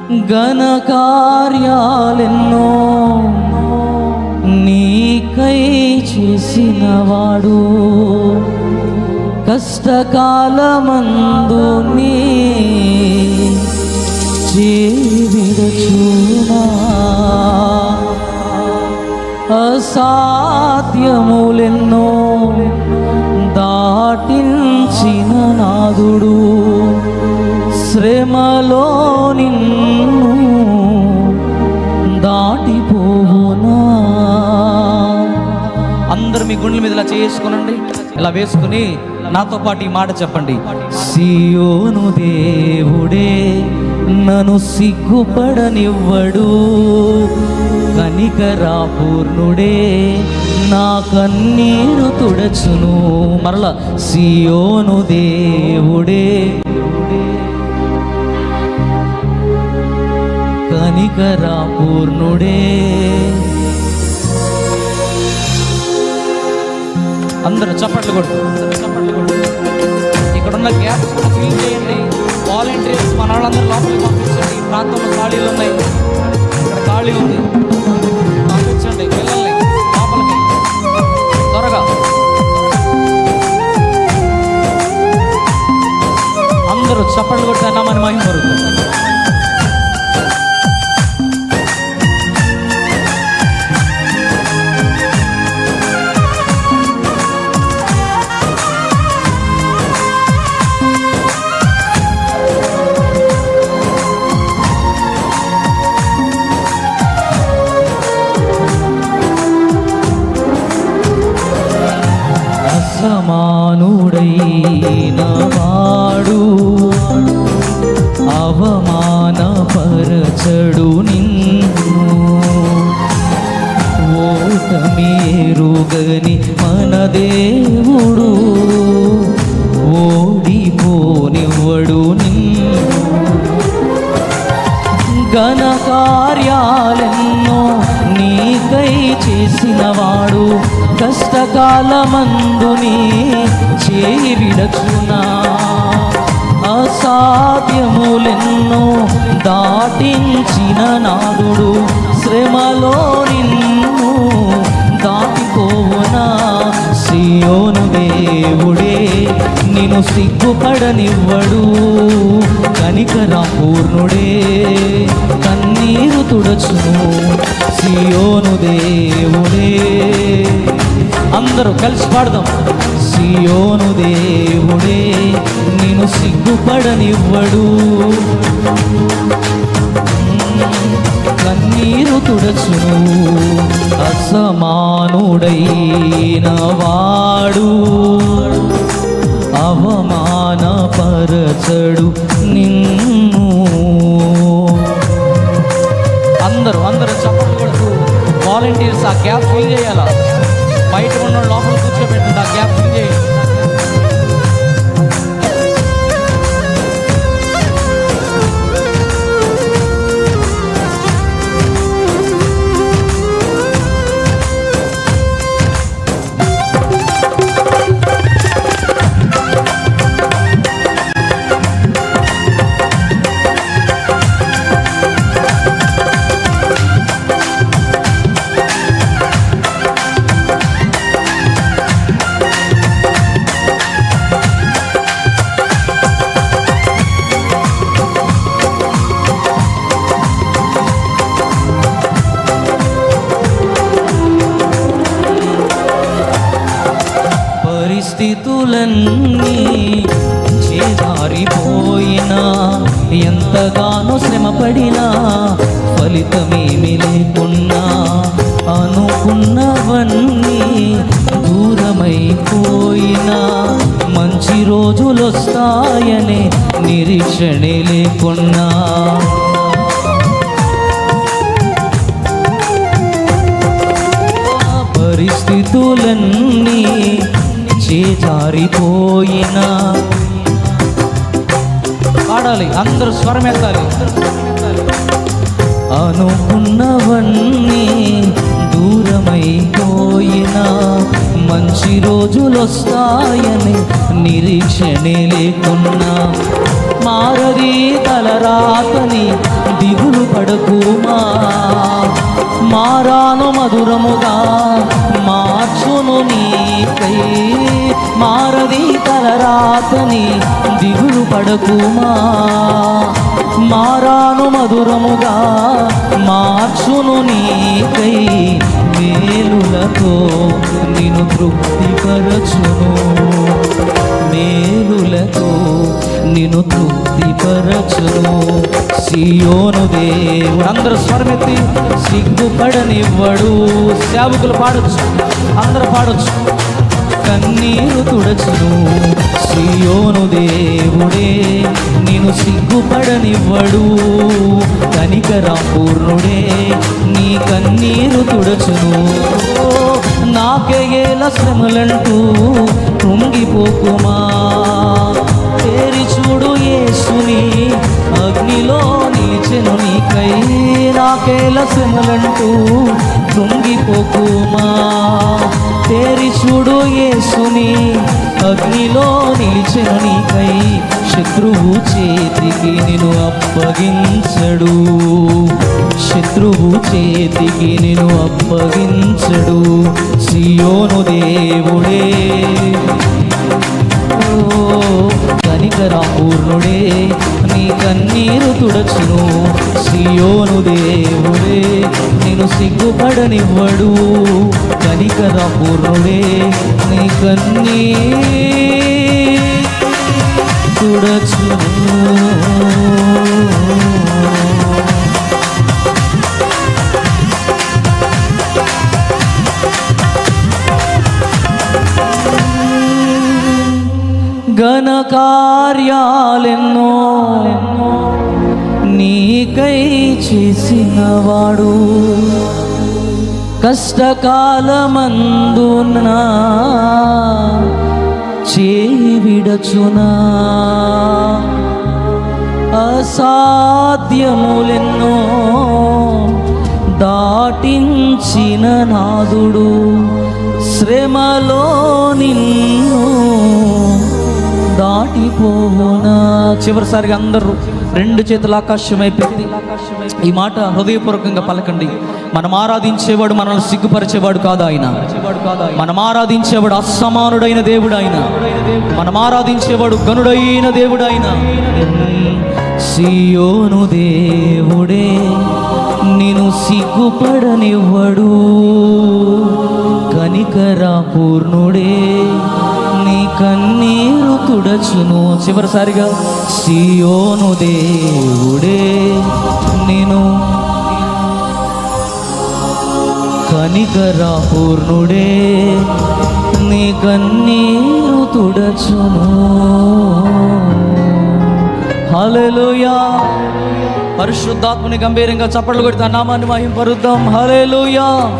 ఘన కార్యాలెన్నో నీకై చేసినవాడు, కష్టకాలమందు నీ జీవిడచునా, అసాధ్యములెన్నో దాటించిన నాదుడు, శ్రమలో నిన్ను దాటిపోవునా. అందరూ మీ గుండెల మీద ఇలా చేసుకునండి, ఇలా వేసుకుని నాతో పాటు ఈ మాట చెప్పండి. సియోను దేవుడే నన్ను సిగ్గుపడనివ్వడు, కనికరాపూర్ణుడే నా కన్నీరు తుడచును. మరలా సియోను దేవుడే కనికరాపూర్ణుడే. అందరూ చప్పట్లు కొట్టు. ఇక్కడున్న గ్యాప్స్ కూడా ఫిల్ చేయండి. వాలంటీర్స్ మన వాళ్ళందరూ లోపలికి పంపించండి. ఈ ప్రాంతంలో ఖాళీలు ఉన్నాయి, ఇక్కడ ఖాళీ ఉంది, పంపించండి పిల్లల్ని లోపలికి త్వరగా. అందరూ చప్పట్లు కొట్టానా మన మహిమ పరుగుతుంది. సమానుడైన వాడు అవమానపరచడు నిన్ను, ఓటమేరుగని మన దేవుడు ఓడిపోనివ్వడు నిన్ను. ఘన కార్యాలెన్నో నీకై చేసినవాడు, కష్టకాలమందు నీ చేయి విడచునా, అసాధ్యములెన్నో దాటించిన నాదుడు, శ్రమలో నిన్ను దాటిపోవునా. సియోను దేవుడే నిన్ను సిగ్గుపడనివ్వడు, కనికరాపూర్ణుడే కన్నీరు తుడచును. సియోను దేవుడే. అందరూ కలిసి పాడదాం. సియోను దేవుడే నిన్ను సిగ్గుపడనివ్వడు, కన్నీరు తుడచును, అసమానుడైన వాడు అవమానపరచడు నిన్ను. అందరూ చప్పట్లు కొడుతూ వాలంటీర్స్ ఆ గ్యాప్ ఫిల్ చేయాలా. బయట ఉన్న లోపల కూర్చోబెట్టండి, ఆ గ్యాప్ ఫిల్ చేయండి. పరిస్థితులన్నీ చేదారిపోయినా, ఎంతగానో శ్రమపడినా ఫలితమేమి లేకున్నా, అనుకున్నవన్నీ దూరమైపోయినా మంచి రోజులొస్తాయనే నిరీక్షణే లేకున్నా, పరిస్థితులన్నీ చేజారిపోయినా. పాడాలి, అందరూ స్వరం ఎత్తాలి. అనుకున్నవన్నీ దూరమైపోయినా మంచి రోజులొస్తాయని నిరీక్షణే లేకున్నా, మారది తలరాతని దిగులు పడకుమా. మారాను మధురముగా మార్చును నీకై. మారది తలరాతని దిగులు పడకుమా. మారాను మధురముగా మార్చును నీకై. మేలులతో నిన్ను తృప్తిపరచును. మేలులతో నిన్ను తృప్తిపరచును. సియోను దేవుడు. అందరూ స్వరమెత్తి సిగ్గుపడనివ్వడు. సేవకులు పాడొచ్చు, అందరూ పాడొచ్చు. కన్నీరు తుడచును. సియోను దేవుడే నిన్ను సిగ్గుపడనివ్వడు. కనికరం పూర్ణుడే నీ కన్నీరు తుడచును. నాకేల శ్రమలంటూ కృంగిపోకుమా. తేరి చూడు యేసుని అగ్నిలో నిలిచెను నీకై. నాకేల శ్రమలంటూ కృంగిపోకుమా. తేరి చూడు యేసుని అగ్నిలో నిలిచెను నీకై. శత్రువు చేతికి నిన్ను అప్పగించడు. శత్రువు చేతికి నిన్ను అప్పగించడు. సియోను దేవుడే కనికరం పూర్ణుడే నీ కన్నీరు తుడచును. సియోను దేవుడే నిన్ను సిగ్గుపడనివ్వడు. కనికరం పూర్ణుడే నీ కన్నీరు తుడచును. ఘన కార్యాలెన్నో నీకై చేసినవాడు. కష్టకాలమందున చేయి విడచునా. అసాధ్యములెన్నో దాటించిన నాదుడు. శ్రమలో నిన్ను దాటిపోవునా. చివరిసారిగా అందరూ రెండు చేతుల ఆకాశం అయిపోయింది. ఈ మాట హృదయపూర్వకంగా పలకండి. మనం ఆరాధించేవాడు మనల్ని సిగ్గుపరిచేవాడు కాదు ఆయన. మనం ఆరాధించేవాడు అసమానుడైన దేవుడు ఆయన. మనం ఆరాధించేవాడు గనుడైన దేవుడు ఆయన. సియోను దేవుడే నిన్ను సిగ్గుపడనివ్వడు. కనికర పూర్ణుడే నీ కన్నీరు తుడచును. చివరిసారిగా సియోను దేవుడే నేను కనికర పూర్ణుడే నీ కన్నీరు తుడచును. హల్లెలూయా. పరిశుద్ధాత్మని గంభీరంగా చప్పట్లు కొడితే నామాన్ని మహింపరుద్దాం. హల్లెలూయా.